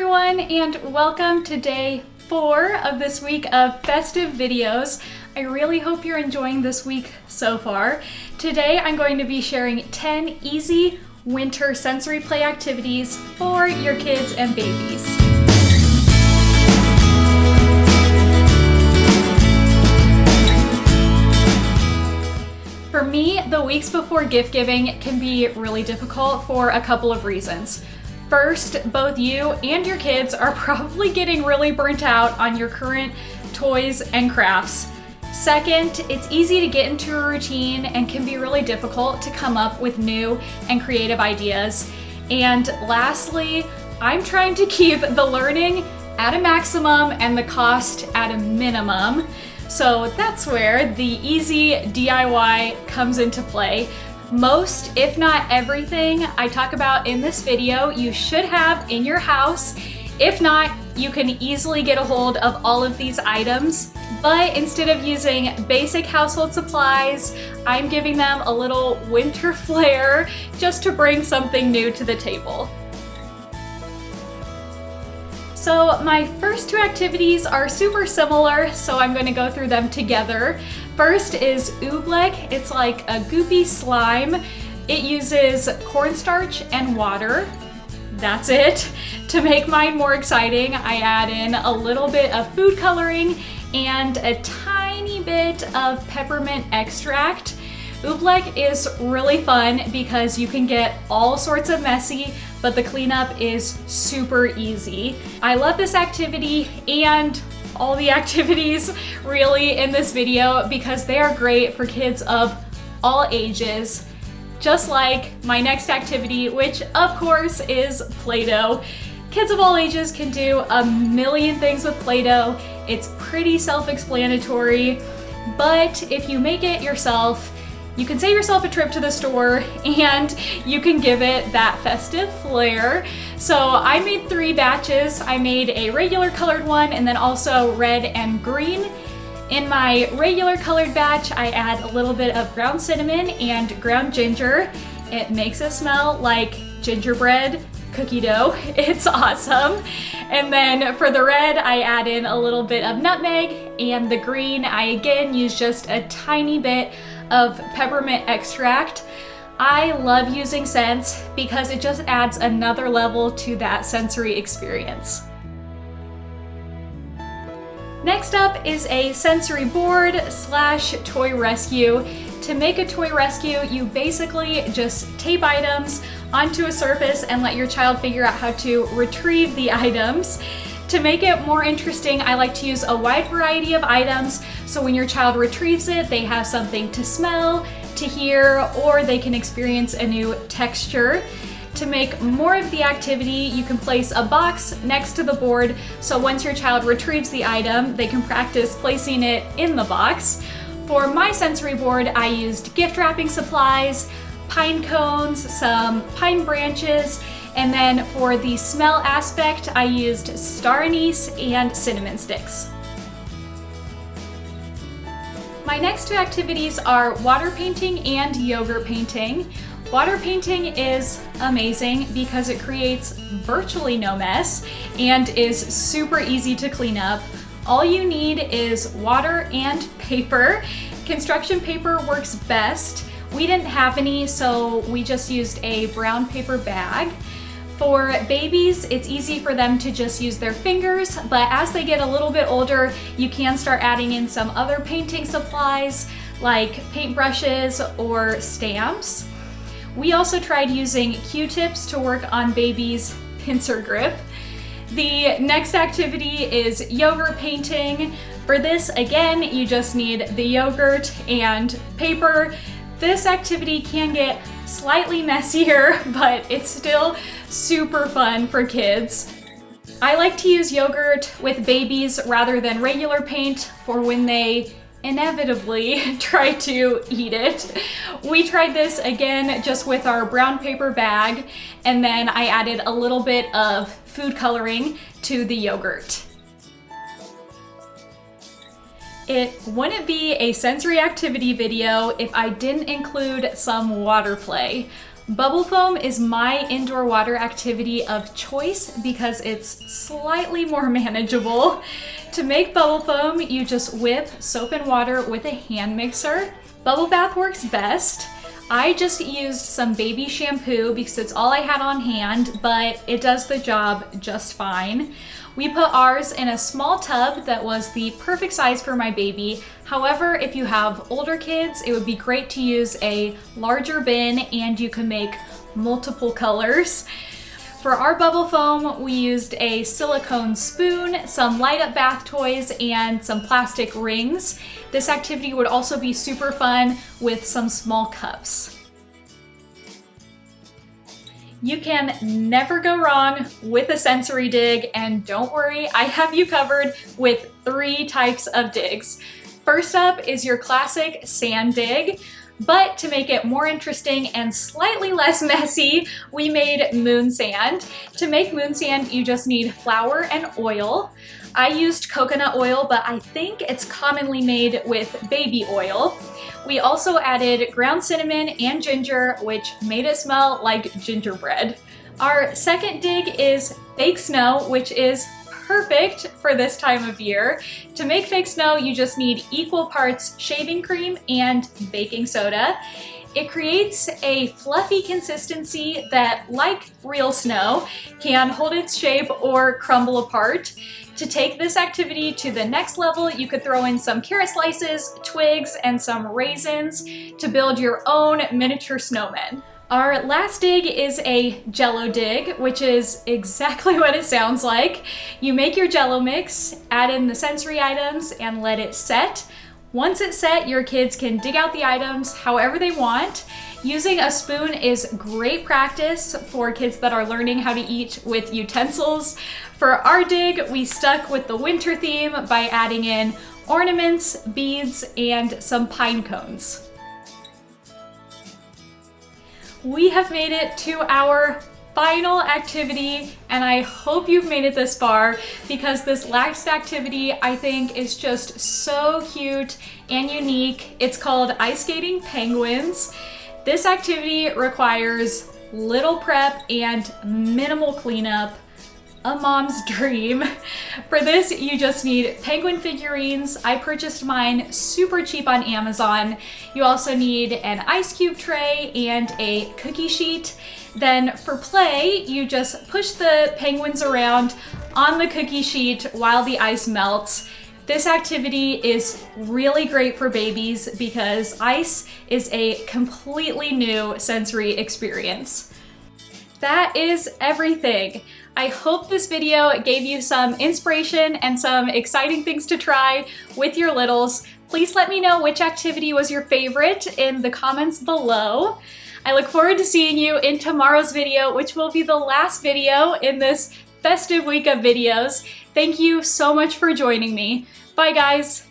everyone, and welcome to day 4 of this week of festive videos. I really hope you're enjoying this week so far. Today I'm going to be sharing 10 easy winter sensory play activities for your kids and babies. For me, the weeks before gift giving can be really difficult for a couple of reasons. First, both you and your kids are probably getting really burnt out on your current toys and crafts. Second, it's easy to get into a routine and can be really difficult to come up with new and creative ideas. And lastly, I'm trying to keep the learning at a maximum and the cost at a minimum. So that's where the easy DIY comes into play. Most, if not everything, I talk about in this video you should have in your house. If not, you can easily get a hold of all of these items. But instead of using basic household supplies, I'm giving them a little winter flair just to bring something new to the table. So my first two activities are super similar, so I'm going to go through them together. First is Oobleck. It's like a goopy slime. It uses cornstarch and water. That's it. To make mine more exciting, I add in a little bit of food coloring and a tiny bit of peppermint extract. Oobleck is really fun because you can get all sorts of messy, but the cleanup is super easy. I love this activity and all the activities really in this video because they are great for kids of all ages, just like my next activity, which of course is Play-Doh. Kids of all ages can do a million things with Play-Doh. It's pretty self-explanatory, but if you make it yourself, you can save yourself a trip to the store and you can give it that festive flair. So I made 3 batches. I made a regular colored one and then also red and green. In my regular colored batch, I add a little bit of ground cinnamon and ground ginger. It makes it smell like gingerbread cookie dough. It's awesome. And then for the red, I add in a little bit of nutmeg, and the green, I again use just a tiny bit of peppermint extract. I love using scents because it just adds another level to that sensory experience. Next up is a sensory board / toy rescue. To make a toy rescue, you basically just tape items onto a surface and let your child figure out how to retrieve the items. To make it more interesting, I like to use a wide variety of items, so when your child retrieves it, they have something to smell, to hear, or they can experience a new texture. To make more of the activity, you can place a box next to the board, so once your child retrieves the item, they can practice placing it in the box. For my sensory board, I used gift wrapping supplies, pine cones, some pine branches, and then for the smell aspect, I used star anise and cinnamon sticks. My next 2 activities are water painting and yogurt painting. Water painting is amazing because it creates virtually no mess and is super easy to clean up. All you need is water and paper. Construction paper works best. We didn't have any, so we just used a brown paper bag. For babies, it's easy for them to just use their fingers, but as they get a little bit older, you can start adding in some other painting supplies like paintbrushes or stamps. We also tried using Q-tips to work on babies' pincer grip. The next activity is yogurt painting. For this, again, you just need the yogurt and paper. This activity can get slightly messier, but it's still super fun for kids. I like to use yogurt with babies rather than regular paint for when they inevitably try to eat it. We tried this again just with our brown paper bag, and then I added a little bit of food coloring to the yogurt. It wouldn't be a sensory activity video if I didn't include some water play. Bubble foam is my indoor water activity of choice because it's slightly more manageable. To make bubble foam, you just whip soap and water with a hand mixer. Bubble bath works best. I just used some baby shampoo because it's all I had on hand, but it does the job just fine. We put ours in a small tub that was the perfect size for my baby. However, if you have older kids, it would be great to use a larger bin and you can make multiple colors. For our bubble foam, we used a silicone spoon, some light up bath toys, and some plastic rings. This activity would also be super fun with some small cups. You can never go wrong with a sensory dig, and don't worry, I have you covered with 3 types of digs. First up is your classic sand dig, but to make it more interesting and slightly less messy, we made moon sand. To make moon sand, you just need flour and oil. I used coconut oil, but I think it's commonly made with baby oil. We also added ground cinnamon and ginger, which made it smell like gingerbread. Our second dig is fake snow, which is perfect for this time of year. To make fake snow, you just need equal parts shaving cream and baking soda. It creates a fluffy consistency that, like real snow, can hold its shape or crumble apart. To take this activity to the next level, you could throw in some carrot slices, twigs, and some raisins to build your own miniature snowmen. Our last dig is a Jell-O dig, which is exactly what it sounds like. You make your Jell-O mix, add in the sensory items, and let it set. Once it's set, your kids can dig out the items however they want. Using a spoon is great practice for kids that are learning how to eat with utensils. For our dig, we stuck with the winter theme by adding in ornaments, beads, and some pine cones. We have made it to our final activity, and I hope you've made it this far because this last activity I think is just so cute and unique. It's called ice skating penguins. This activity requires little prep and minimal cleanup. A mom's dream. For this, you just need penguin figurines. I purchased mine super cheap on Amazon. You also need an ice cube tray and a cookie sheet. Then for play, you just push the penguins around on the cookie sheet while the ice melts. This activity is really great for babies because ice is a completely new sensory experience. That is everything. I hope this video gave you some inspiration and some exciting things to try with your littles. Please let me know which activity was your favorite in the comments below. I look forward to seeing you in tomorrow's video, which will be the last video in this festive week of videos. Thank you so much for joining me. Bye guys.